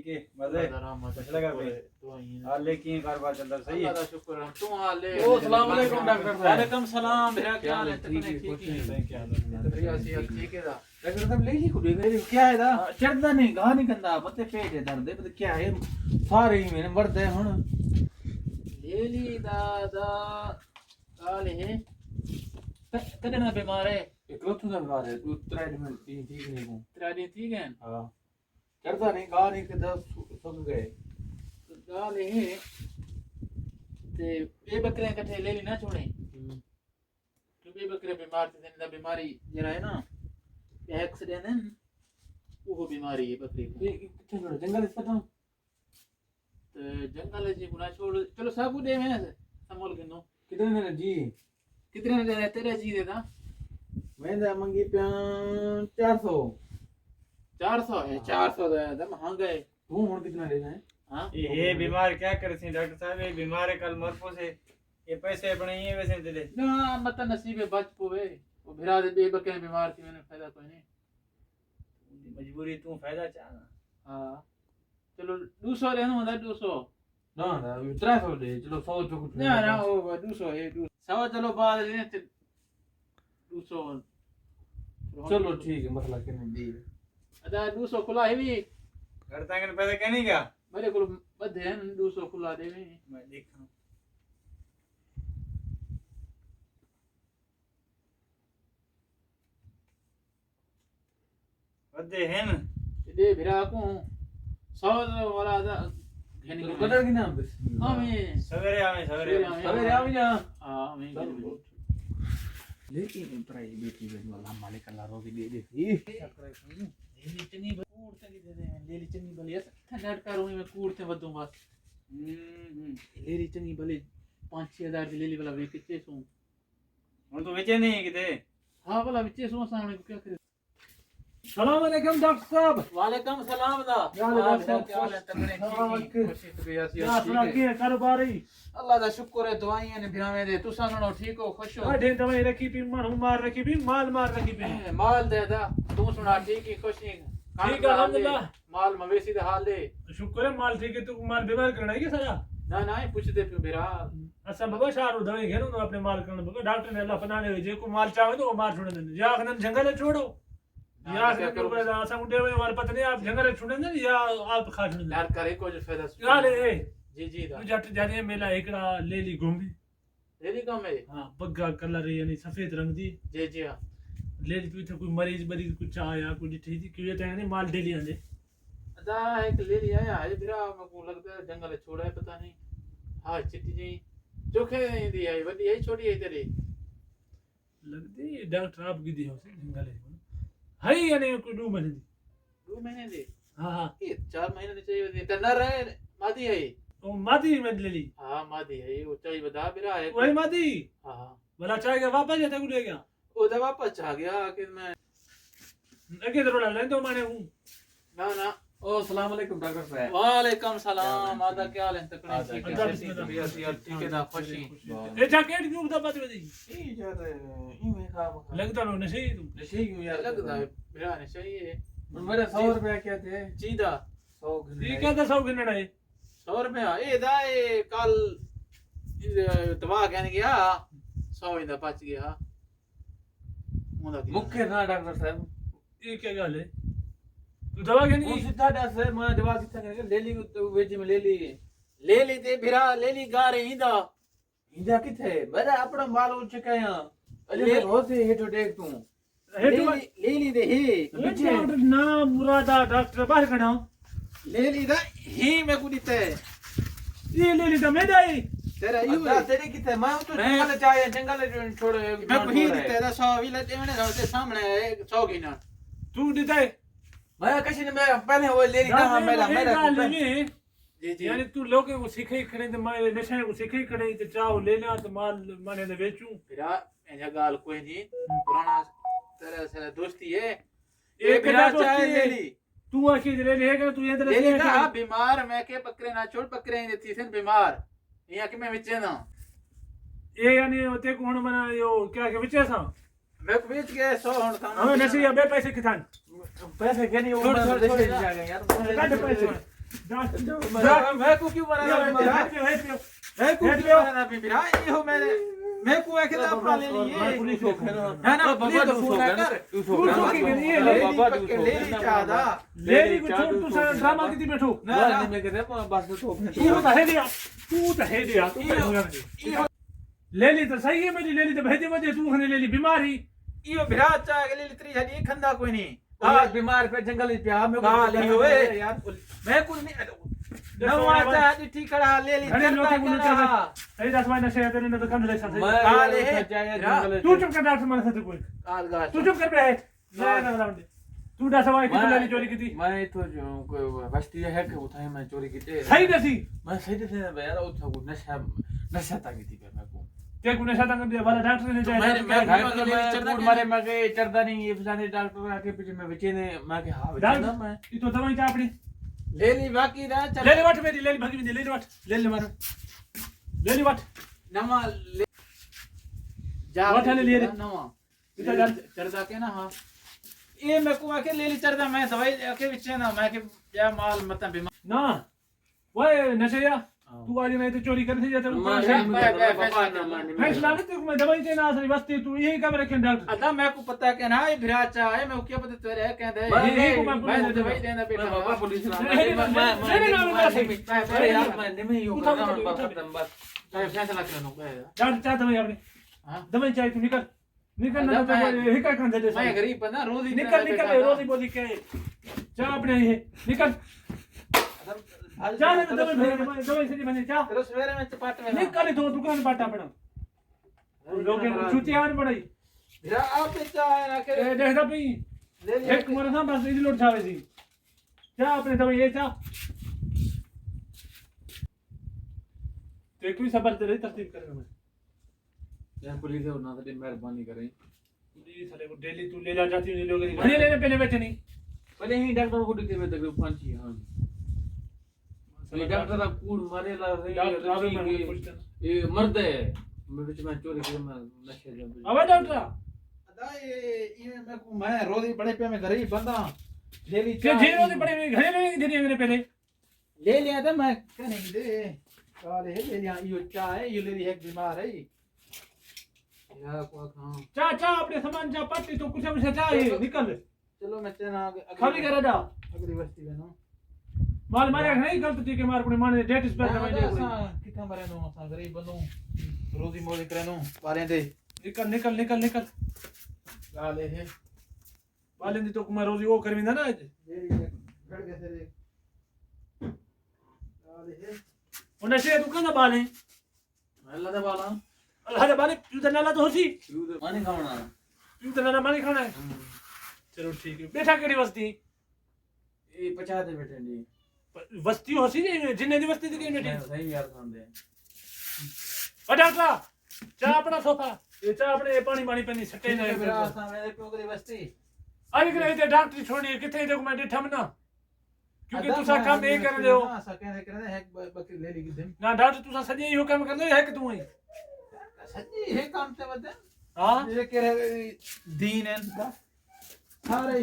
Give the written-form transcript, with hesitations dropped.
ठीक है मजे कुछ लगा भाई हाल लेकिन कारोबार चल रहा सही है। अल्लाह का शुक्र है तू हाल ले। ओ अस्सलाम वालेकुम डॉक्टर साहब। वालेकुम सलाम भैया क्या हाल है? ठीक है कुछ नहीं क्या हाल है भैया सेहत ठीक है दा? डॉक्टर साहब ले ली को देख क्या है दा चढ़दा नहीं गा नहीं कंदा पते पेट है दर्द है पता क्या है सारे ही मैंने मरदे हुन ले ली दादा काल है कदे ना बीमार है एक लो तू बीमार है तू 3 दिन ठीक नहीं हूं 3 दिन ठीक है हां चढ़दा नहीं गा नहीं कंदा सुक गए काल है ते ये बकरे इकट्ठे ले ली ना छोड़े क्योंकि बकरे बीमार थे दिन बीमारी जरा है ना एक्सीडेंट है वो बीमारी है बकरी को ये किथे छोड़ जंगल इस पता तो जंगल जी गुना छोड़ चलो साबू दे मैं समोल के नो कितने ने जी कितने ने दे तेरा जी देता मैं दे मंगी पे 400 400 है 400 दे महंगा है तू हुन कितना लेना है हां ये बीमार क्या करे सी डॉक्टर साहब ये बीमार है कल मरपो से ये पैसे अपने ये वैसे दे दे ना मत नसीब है बच पोवे वो भिरा दे बे बकरे बीमार थी मैंने फायदा कोई नहीं मजबूरी तू फायदा चाहना हां चलो 200 लेना होता 200 ना ना 300 दे चलो 100 जो कुछ ना ना वो 200 है 200 चलो बाद लेने 200 चलो ठीक है मसला के नहीं दी अदा 200 खुला है भी करता है पैसे कहने क्या मेरे को बदे हैं 200 खुला दे में मैं देखा बदे हैं ना दे भिरा को 100 वाला दा घेनी तो कदर की नाम बस हां मैं सवेरे आवे सवेरे सवेरे आ जा हां मैं लेकिन प्राई बेटी बहन वाला मालिक अल्लाह रोगी दे दे लेली चनी कूड़ते की दे दे लेली चनी भले ठंडा करूं मैं कूड़ते बदूं बस लेली चनी भले 5-6 हजार की लेली वाला वे कितने सो हम तो बेचे नहीं किते हां भला बिचे सो सामने को क्या करे सलाम वालेकुम डॉक्टर साहब वालेकुम सलाम दा क्या हाल है? क्या हाल है तगड़े खुशी तो बेया क्या सुना ठीक के कारोबारी अल्लाह दा शुक्र है दुआएं ने भिरावे दे तू सानो ठीक हो खुश हो अरे दवाई रखी भी मार रखी भी माल रखी भी माल दे दा तू सुना ठीक है खुश है ठीक है, अल्हम्दुलिल्लाह। माल मवेशी दा हाल दे शुक्र है माल ठीक है तू माल बीमार करना है क्या सारा ना ना पूछते पियो भिरा अच्छा बाबा शारू दवाई घेरो ना अपने माल करना बाबा डॉक्टर ने अल्लाह फनाने हुए जे को माल चाहे तो वो मार छोड़ दे या अखन जंगल छोड़ो या अखन के ऊपर आसा मुंडे में वाल पता नहीं आप जंगल छोड़ दे या आप खा छोड़ दे यार करे को जो फायदा यार ए जी जी दा तू जट जाने मेला एकड़ा ले ली घूमी लेली कम है हां बग्गा कलर यानी सफेद रंग दी जी जी हां ले ली तू कोई मरीज कुछ आया कुछ ठीक थी क्यों तो माल डेली आंदे अदा एक लेली आया है भिरा मको लगता है जंगल छोड़ा है पता नहीं हां चिट्टी जी चोखे दी है बड़ी है छोटी है तेरी लगती डॉक्टर आप की दी हो से जंगल है हाय यानी कोई 2 महीने दी 2 महीने दे हां हां ये 4 महीने ने चाहिए दी टनर है मादी है ओ मादी में ले ली हां मादी है वो चाहिए बता भिरा है वही मादी हां हां भला चाहे के वापस जाता को ले गया वो दवा वापस आ गया कि मैं अगे तो ले तो माने हूं ना ना ओ अस्सलाम वालेकुम डॉक्टर साहब वालेकुम सलाम आदा क्या हाल है तकड़े आदा ठीक क्या है हाल है? भैया यार ठीक है दा खुशी ए जैकेट क्यों बता बात बता ई यार ई में काम लगता लो नशे तुम नशे क्यों यार लगता है मेरा ने चाहिए मेरे 100 रुपया क्या थे जीदा 100 ये क्या था 100 गिनना है 100 रुपया ए दा ए कल दवा कहने गया 100 इंदा बच गया मुख्य ना डॉक्टर साहब ये क्या गाल है तू दवा क्या वो नहीं सीधा दस है मैं दवा कितना करके ले ली तो वेज में ले ली ले ली ते भिरा ले ली गा रही इंदा इंजा किथे मेरा अपना माल उठ चुका है अरे ले- बहुत से हेठो देख तू ले ली दे ही डॉक्टर ना मुरादा डॉक्टर बाहर खड़ा ले ली दा ही मैं कुछ ते ये ले ली तो मैं दाई तेरा यू अच्छा तेरे किथे मैं तो मैं- जंगल चाहे जंगल छोड़ मैं को ही देता है 100 भी लेते मैंने घर सामने 100 की ना तू देता है मैं किसी ने मैं पहले वो ले ली ना मेरा जी जी यानी तू लोग को सीखे ही खड़े तो मैं नशे को सीखे ही खड़े तो चाहो ले ना तो माल माने ने बेचूं भिरा ऐसा गाल कोई नहीं पुराना तेरा से दोस्ती है ये ये भिरा दोस्ती चाहे है। ले ली तू आखिर ले ले कि तू ये ले ली ना बीमार मैं के बकरे ना छोड़ बकरे ही थी सन बीमार यहाँ के मैं विचे ना ये यानी ते को हुन मना यो क्या के विचे सा मैं को बेच के 100 हण था हमें नशे या बे पैसे किथान पैसे के नहीं वो छोड़, मैं छोड़, देश छोड़, जा गया यार काट पैसे मैं को क्यों मरा मैं को क्यों मरा बिरा ये हो मैं को आके अपना ले लिए है ना बाबा तू फोन कर तू की नहीं ले ली चाहता ले ली को छोड़ तू सारा ड्रामा की बैठो ना मैं कहते बस तो तू तो है दिया ले ली तो सही है मेरी ले ली तो भेजे मजे तू हने ले ली बीमारी यो बिरा चा ले ली त्री हदी खंदा कोई नहीं हाँ बीमार पे जंगल पे आ मैं गाली होए यार मैं कुछ नहीं नवा चा ठीक खड़ा ले ली घरे लोटे को लुटा सही 10 महीने से तेरे ने तो कम ले सकते गाली है तू चुप कर डॉक्टर मार सकते कोई गाल गाल तू चुप कर बे ना तू 10 सवाई की ले ली चोरी की थी मैं तो जो कोई बस्ती है कि उठाए मैं चोरी की थी सही नहीं मैं सही थे यार उठा को नशा ताकी थी मैं को ते को नशा तंग दिया वाला डॉक्टर ने मैं मारे मैं के चढ़दा नहीं ये फलाने डॉक्टर आके पीछे में बचे ने मैं के हां बचा मैं ये तो दवाई चा अपनी ले ली बाकी ना चल ले ली वाट मेरी ले ली भागी ले ली वाट ले ली मारो ले ली वाट नवा ले जा वाट ले लिए नवा इतना चढ़दा के ना हां ये मैं को आके ले ली चढ़दा मैं दवाई आके बिचे ना मैं के या माल मत बीमार ना वो नशा तू आज नहीं तो चोरी कर थी जाते फैसला नहीं तू मैं दवाई देना असली बस्ती तू यही कब रखे डॉक्टर अदा मैं को पता के ना ये भिरा चा है मैं क्या पता तेरे है कहंदे मैं दवाई देना बेटा बाबा पुलिस मैं नहीं हो करना खत्म बस फैसला करनो डॉक्टर चाहते मैं अपने हां दवाई चाहिए तू निकल निकल ना तो ही का खान दे मैं गरीब बंदा रोज ही निकल रोज ही बोली के जा अपने ये निकल जा ना दवाई से बने जा तेरे सवेरे में चपाट में निकल तो दुकान बाटा पड़ा लोग छुट्टी आने पड़ी भिरा आप चा है ना के देखदा पई ले ले एक मर ना बस इधर उठावे सी जा अपने दवाई ये जा तो कोई सबर तेरे तरतीब करना मैं यार पुलिस है ना तो मेहरबानी करें पुलिस वाले को डेली तू ले जा जाती हूं लोग नहीं लेने पहले बेचे नहीं पहले ही डॉक्टर को दिखे में तक पांची हां ये डॉक्टर का कूड़ मारे ला डॉक्टर आवे मैं पूछता ये मर्द है मैं बीच में चोरी कर मैं नशे जब अबे डॉक्टर अदा ये मैं रोज ही बड़े पे में गरीब बंदा ले ली के जीरो से बड़े घरे में धीरे मेरे पहले ले लिया था मैं कहने दे अरे ले लिया यो चा है ये ले ली एक बीमार है यार को खाओ चा अपने सामान जा पत्ती तो कुछ मुझे चाहिए निकल चलो मैं चना खाली कर जा अगली बस्ती में ना माल मारे नहीं गलत थी के मार अपने माने डेट इस पर दवाई दे कितना मरे नो सा गरीब बनो रोजी मोजी करनो वाले दे निकल निकल निकल निकल गाले है वाले दी तो कुमार रोजी वो करविंदा ना आज गड़ के से गाले है उन्हें से दुकान ना बाले अल्लाह दा बाला अल्लाह दे बाले तू तो नाला तो होसी माने खाना तू तो नाला माने खाना है चलो ठीक है बैठा केड़ी बस्ती ये 50 दे बेटे जी बस्ती होसी जिन्ने दी बस्ती दी के बेटी सही यार खांदे ओ डॉक्टर चाह अपना सोफा ये चाह अपने पानी पानी पनी सट्टे ने मेरा सामने पे अगली बस्ती अरे के डॉक्टर छोड़ी किथे देखो मैं डिठा ना क्योंकि तुसा काम नहीं कर दे हो सके करे है बकरी ले ली दिन ना डॉक्टर तुसा सजी यो काम कर दे है कि तू ही सच्ची है काम से बदन हां ये कह रहे दीन है सारे